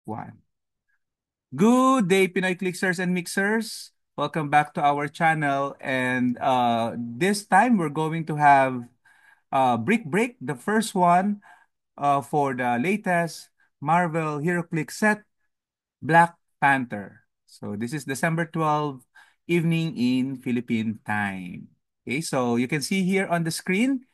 one. Good day, Pinoy Clicksters and Mixers. Welcome back to our channel. And this time we're going to have Brick Break, the first one for the latest Marvel HeroClix set, Black Panther. So this is December 12 evening in Philippine time. Okay, so you can see here on the screen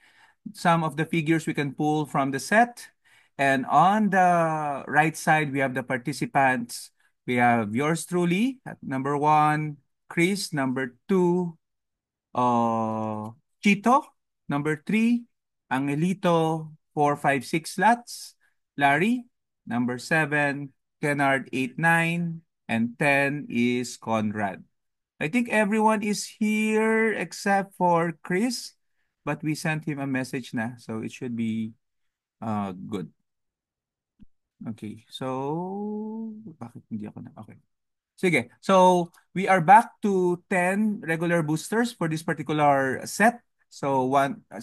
some of the figures we can pull from the set. And on the right side, we have the participants. We have yours truly at number one, Chris, number two, uh, Chito, number three, Angelito, 4, 5, 6 slots, Larry, number seven, Kennard, 8, 9, and 10 is Conrad. I think everyone is here except for Chris, but we sent him a message na, so it should be good. Okay, so bakit hindi ako na? Okay. Sige, so we are back to 10 regular boosters for this particular set. So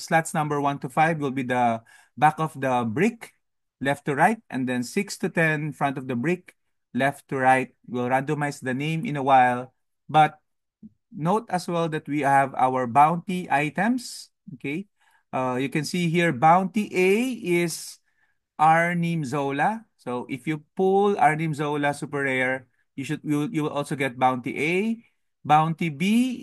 slots number 1 to 5 will be the back of the brick, left to right, and then 6 to 10 front of the brick, left to right. We'll randomize the name in a while, but note as well that we have our bounty items. Okay. You can see here bounty A is Arnim Zola. So if you pull Arnim Zola super rare, you will also get bounty A. Bounty B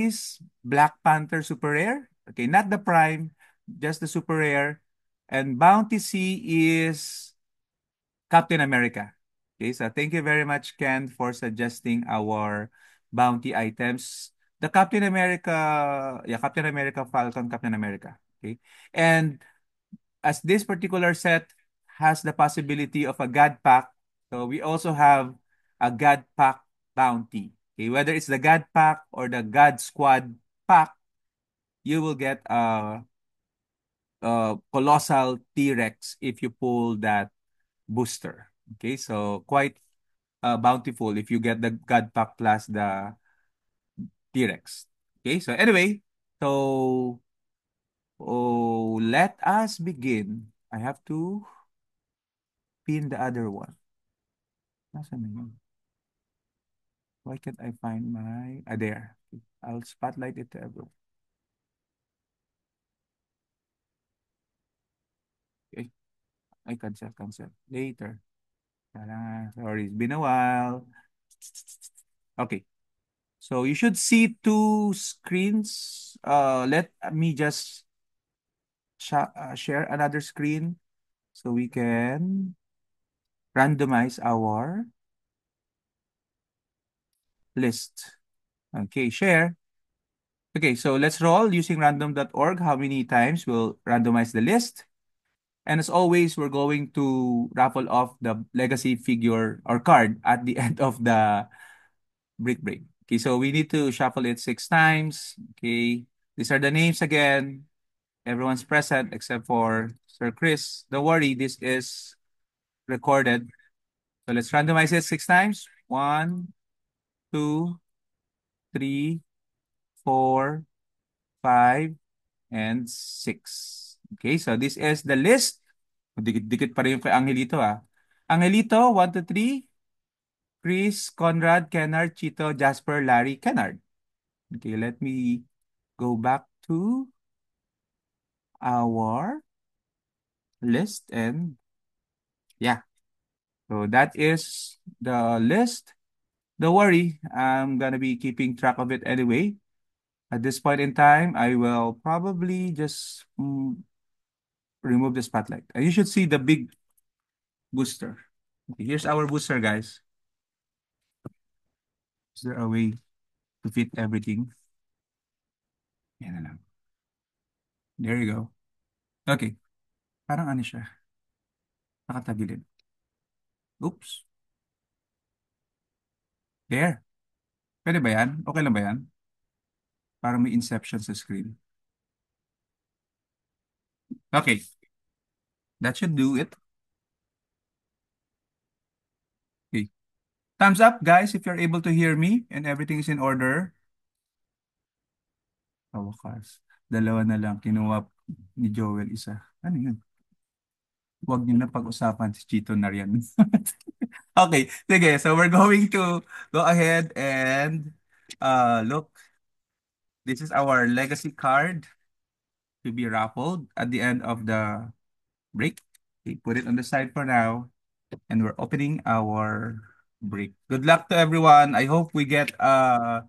is Black Panther super rare. Okay, not the prime, just the super rare. And bounty C is Captain America. Okay, so thank you very much, Ken, for suggesting our bounty items. The Captain America, yeah, Captain America, Falcon, Captain America. Okay. And as this particular set has the possibility of a God Pack, so we also have a God Pack bounty. Okay, whether it's the God Pack or the God Squad Pack, you will get a colossal T-Rex if you pull that booster. Okay, so quite bountiful if you get the God Pack plus the T-Rex. Okay, so anyway, so let us begin. I have to pin the other one. Nasaan na yun? Why can't I find my... Ah, there. I'll spotlight it to everyone. Okay. I cancel. Later. Sorry, it's been a while. Okay. So you should see two screens. Let me just share another screen so we can randomize our list. Okay, share. Okay, so let's roll using random.org. How many times we'll randomize the list? And as always, we're going to raffle off the legacy figure or card at the end of the brick break. Okay, so we need to shuffle it 6 times. Okay, these are the names again. Everyone's present except for Sir Chris. Don't worry, this is recorded. So let's randomize it 6 times. 1, 2, 3, 4, 5, and 6. Okay, so this is the list. Dikit-dikit pa rin yung kay Angelito ah. Angelito, 1, 2, 3. Chris, Conrad, Kennard, Chito, Jasper, Larry, Kennard. Okay, let me go back to our list and yeah. So that is the list. Don't worry, I'm gonna be keeping track of it anyway. At this point in time, I will probably just remove the spotlight. And you should see the big booster. Okay, here's our booster, guys. Is there a way to fit everything? Yan na lang. There you go. Okay. Parang ano siya? Nakatagilid. Oops. There. Pwede ba yan? Okay lang ba yan? Parang may inception sa screen. Okay. That should do it. Okay. Thumbs up, guys, if you're able to hear me and everything is in order. Wakas. Dalawa na lang. Kinuha ni Joel isa. Ano yun? Huwag niyo na pag-usapan si Chito na riyan. Okay, sige. So we're going to go ahead and look. This is our legacy card to be raffled at the end of the break. We put it on the side for now, and we're opening our break. Good luck to everyone. I hope we get a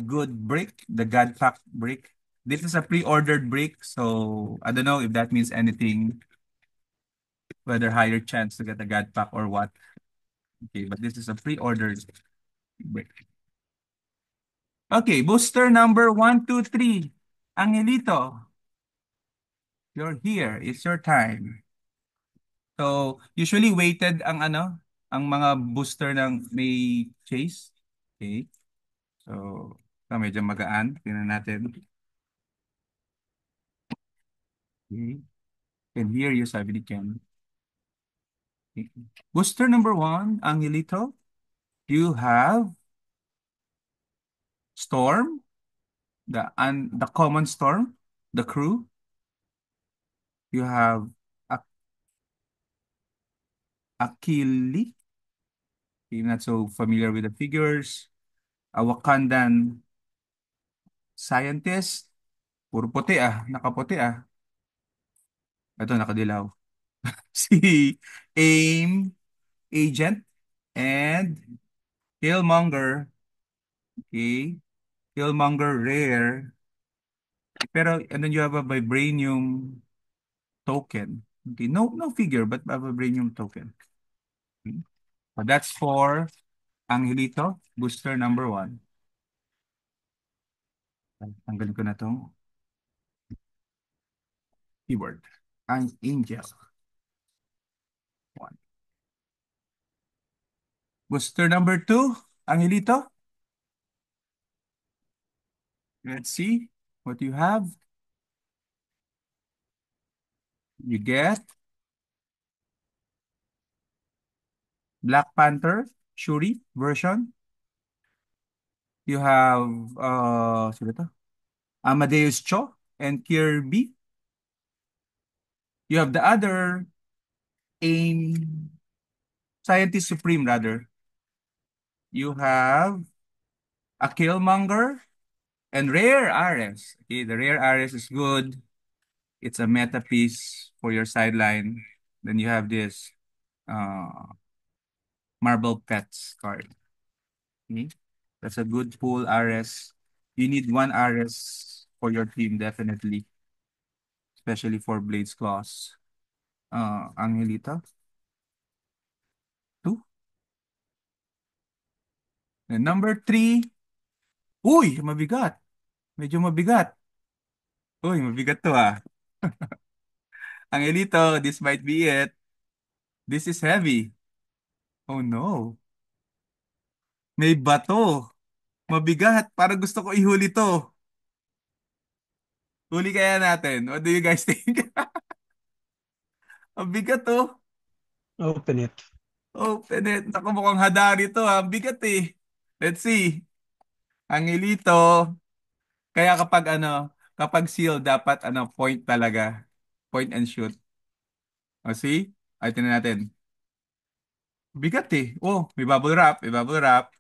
good break, the God Pack break. This is a pre-ordered break, so I don't know if that means anything, whether higher chance to get a God Pack or what. Okay, but this is a pre-ordered break. Okay, booster number 123. Angelito, you're here. It's your time. So, usually weighted ang ano, ang mga booster ng may chase. Okay. So, medyo magaan. Tingnan natin. Okay. Can hear you, sabi ni Ken. Okay. Booster number one, Angelito, you have Storm, the common Storm, the crew. You have Akili. I'm not so familiar with the figures. A Wakandan scientist. Puro puti ah. Nakaputi ah. Ito, nakadilaw. Si AIM agent and Killmonger. Okay. Killmonger rare. Pero and then you have a vibranium token. Okay. No figure, but a vibranium token. Okay. So that's for Angelito, booster number one. Tanggalin ko na tong keyword. Ang Angel. One. Booster number two, Angelito. Let's see what you have. You get Black Panther, Shuri version. You have sino to? Amadeus Cho and Kirby. You have the other AIM Scientist Supreme rather. You have a Killmonger and Rare Ares. Okay, the Rare Ares is good. It's a meta piece for your sideline. Then you have this Marble Pets card. Okay? That's a good pool Ares. You need one Ares for your team, definitely. Especially for Blades Claws. Angelita, two. And number three. Uy, mabigat. Medyo mabigat. Uy, mabigat to ah. Angelito, this might be it. This is heavy. Oh no. May bato. Mabigat. Parang gusto ko ihuli to. Huli kaya natin. What do you guys think? Mabigat to. Open it. Open it. Naku, mukhang hadari to ha. Bigat eh. Let's see. Angelito. Kaya kapag seal, dapat point talaga. Point and shoot. O see? Ay, tingnan natin. Bigat eh. Oh, may bubble wrap. May bubble wrap.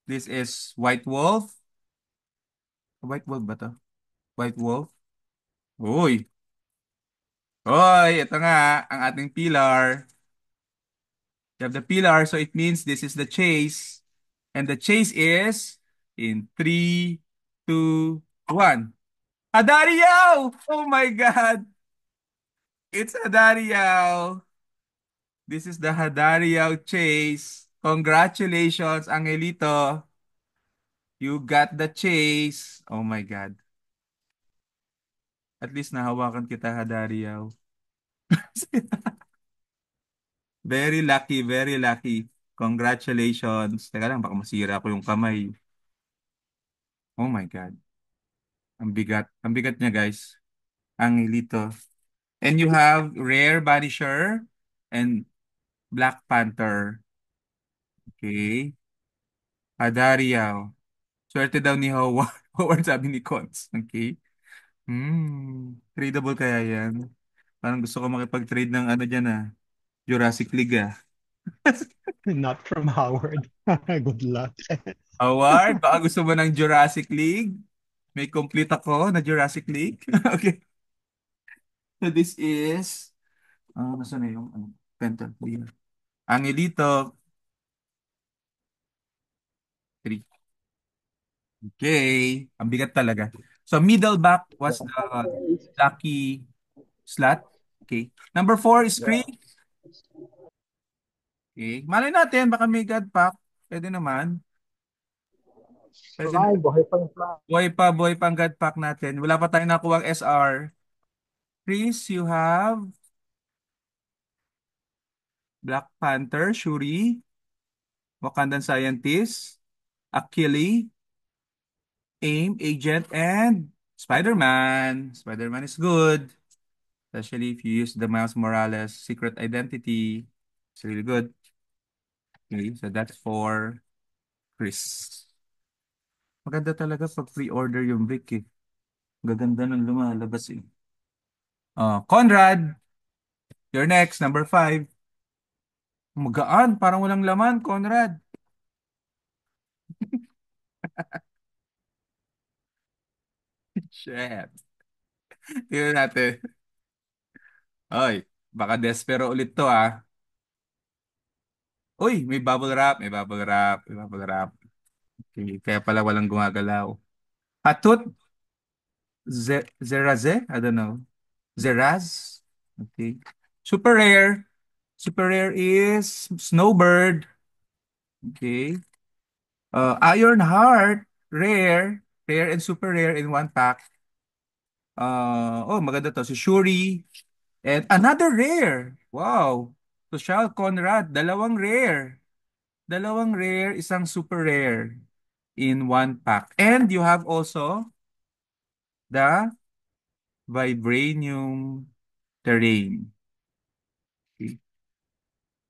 This is White Wolf. White Wolf ba to? White Wolf. Uy. Uy, ito nga, ang ating pillar. You have the pillar, so it means this is the chase. And the chase is in 3, 2, 1. Adario! Oh my God! It's Adario! This is the Hadariao chase. Congratulations, Angelito. You got the chase. Oh my God. At least nahawakan kita, Hadariao. Very lucky, very lucky. Congratulations. Teka lang, baka masira ko yung kamay. Oh my God. Ang bigat. Ang bigat niya, guys. Angelito. And you have Rare Vanisher and Black Panther. Okay. Hadariao. Swerte daw ni Howard. Howard sabi ni Cons. Okay. Tradable kaya yan? Parang gusto ko makipag-trade ng ano dyan ah. Jurassic League ah. Not from Howard. Good luck. Award, baka gusto mo ng Jurassic League? May complete ako na Jurassic League. Okay. So this is, nasa na yung pentel clear. Angelito, 3. Okay. Ang bigat talaga. So middle back was the lucky slot. Okay. Number 4 is Chris. Okay. Malay natin, baka may God pack. Pwede naman. Pwede na. Fly, buhay pa yung fly. Buhay pa ang God pack natin. Wala pa tayong nakuha ang SR. Chris, you have Black Panther, Shuri, Wakandan Scientist, Achille, AIM, Agent, and Spider-Man. Spider-Man is good, especially if you use the Miles Morales secret identity. It's really good. Okay, so that's for Chris. Maganda talaga pag pre-order yung brick eh. Gaganda ng lumalabas eh. Conrad, you're next, number 5. Magaan, parang walang laman, Conrad. Shit. Tingnan natin. Oy, baka Despero ulit to ah. Uy, may bubble wrap, may bubble wrap, may bubble wrap. Okay, kaya pala walang gumagalaw. Hatut, Zeraze? I don't know. Zeraz? Okay. Super rare. Super rare is Snowbird. Okay. Iron Heart. Rare. Rare and super rare in one pack. Maganda to. Si Shuri. And another rare. Wow. Social Conrad. Dalawang rare. Dalawang rare, isang super rare in one pack. And you have also the Vibranium Terrain. Okay.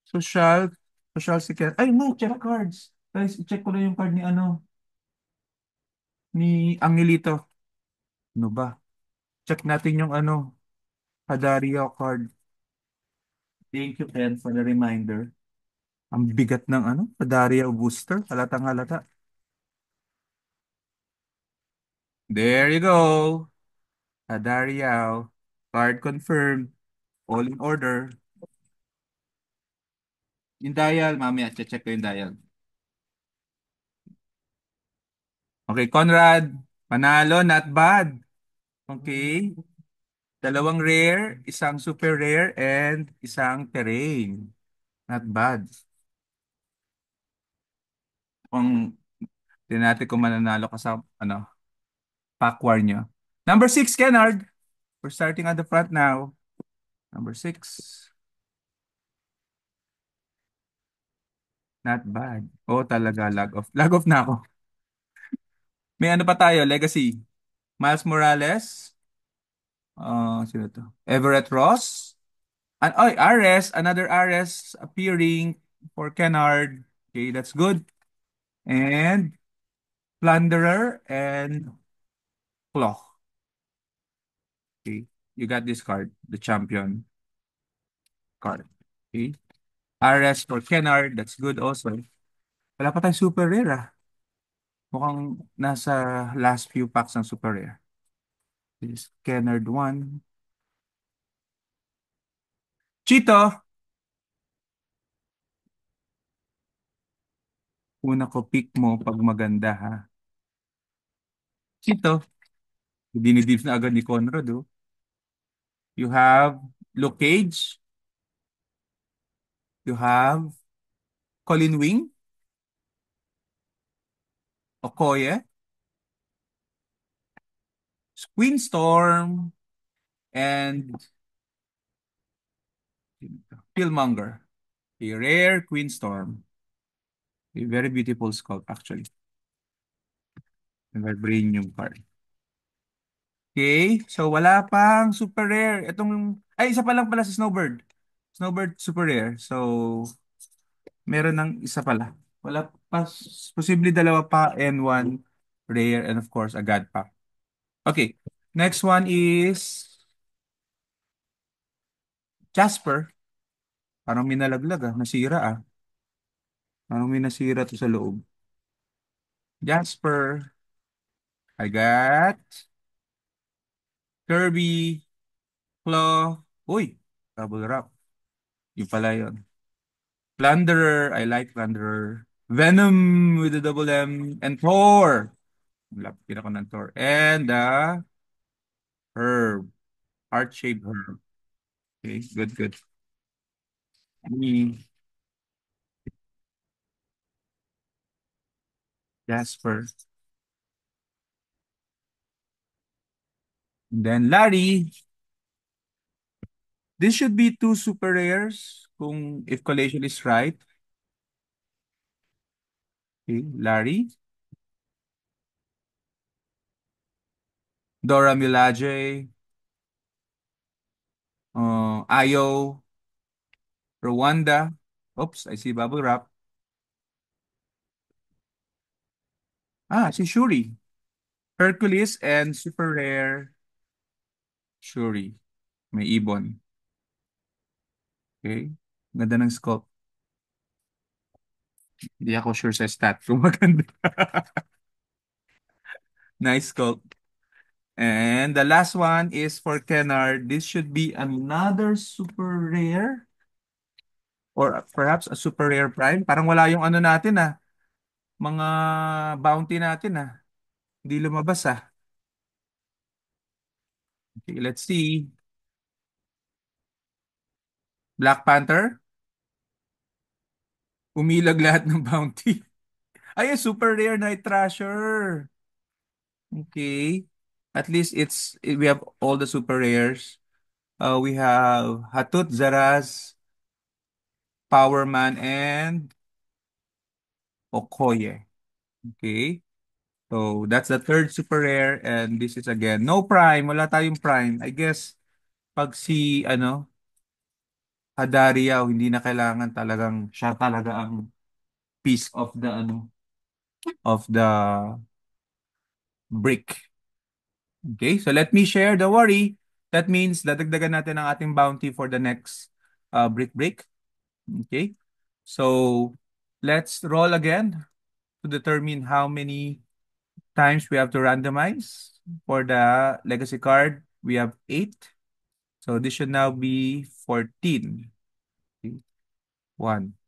Social, social secret. Ay, no, check cards. Guys, check ko lang yung card ni ano, ni Angelito. Ano ba? Check natin yung ano, Hadaria card. Thank you, Ken, for the reminder. Ang bigat ng ano, Hadaria booster. Halatang halata. There you go. Hadaria. Card confirmed. All in order. Yung dial, mamaya, check ko yung dial. Okay, Conrad, panalo, not bad. Okay. Dalawang rare, isang super rare, and isang terrain. Not bad. Kung tinati kung mananalo ka sa ano, pack war nyo. Number 6, Kennard. We're starting at the front now. Number 6. Not bad. Oh, talaga, lag off. Lag off na ako. May ano pa tayo, Legacy. Miles Morales. Sino to? Everett Ross. And Ares, another Ares appearing for Kennard. Okay, that's good. And Plunderer and Claw. Okay, you got this card, the champion card. Okay, Ares for Kennard, that's good also. Wala pa tayong super rare ah. Mukhang nasa last few packs ng super rare. This is Kennard 1. Chito, una ko pick mo pag maganda ha. Chito, dinidip na agad ni Conrad oh. You have Luke Cage. You have Colin Wing, Okoye, Queen Storm, and Killmonger. A rare Queen Storm. A very beautiful sculpt actually. A Vibranium card. Okay, so wala pang super rare. Isa pa lang pala si Snowbird. Snowbird super rare. So, meron ng isa pala. Wala pa, posibly dalawa pa and one rare and of course a god pack. Okay, next one is Jasper. Parang minalaglag ah, nasira ah. Parang may nasira to sa loob. Jasper. I got Kirby. Claw. Uy, double wrap. Yung pala yun. Plunderer. I like Plunderer. Venom with the double M. And Thor. Lapit ako ng Thor. And Herb. Heart-shaped herb. Okay, good, good. Me, Jasper. And then Larry. This should be two super rares kung if collation is right. Okay, Larry. Dora Milaje. Ayo. Rwanda. Oops, I see bubble wrap. Ah, si Shuri. Hercules and super rare Shuri. May ibon. Okay. Ganda ng sculpt. Hindi ako sure sa stat kung maganda. Nice sculpt. And the last one is for Kennard. This should be another super rare or perhaps a super rare prime. Parang wala yung ano natin mga bounty natin Hindi lumabas Okay, let's see. Black Panther. Umilag lahat ng bounty. Ay, super rare Night Thrasher. Okay. At least we have all the super rares. We have Hatut, Zaraz, Power Man, and Okoye. Okay. So that's the third super rare and this is again no prime, wala tayong prime. I guess pag si Hadariao hindi na kailangan talagang siya talaga ang piece of the brick. Okay? So let me share the worry. That means dadagdagan natin ang ating bounty for the next brick break. Okay? So let's roll again to determine how many times we have to randomize. For the legacy card, we have 8. So this should now be 14. Okay. 1,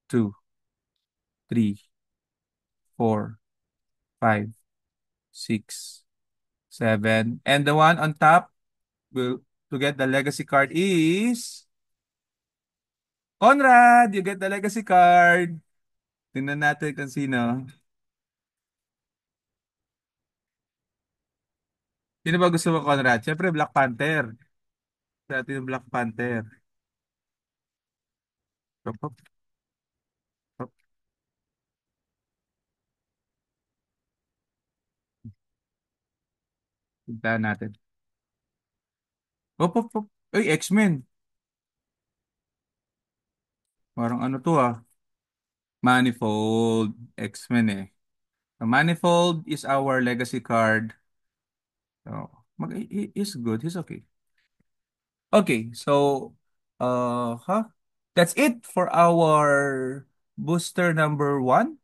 2, 3, 4, 5, 6, 7. And the one on top will to get the legacy card is Conrad. You get the legacy card. Tingnan natin kung sino. Sino ba gusto mo, Conrad? Siyempre, Black Panther. Sa atin yung Black Panther. Hop, hop, hop. Tignan natin. Hop, hop, hop. Ay, X-Men. Parang ano to Manifold. X-Men eh. So, Manifold is our legacy card. So, he's good. He's okay. Okay, so, that's it for our booster number one.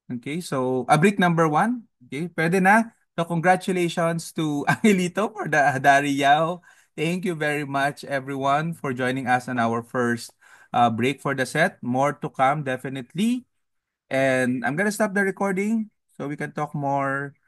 Okay, so, brick number one. Okay, pwede na. So, congratulations to Angelito for the Hadari Yao. Thank you very much, everyone, for joining us on our first break for the set. More to come, definitely. And I'm gonna stop the recording so we can talk more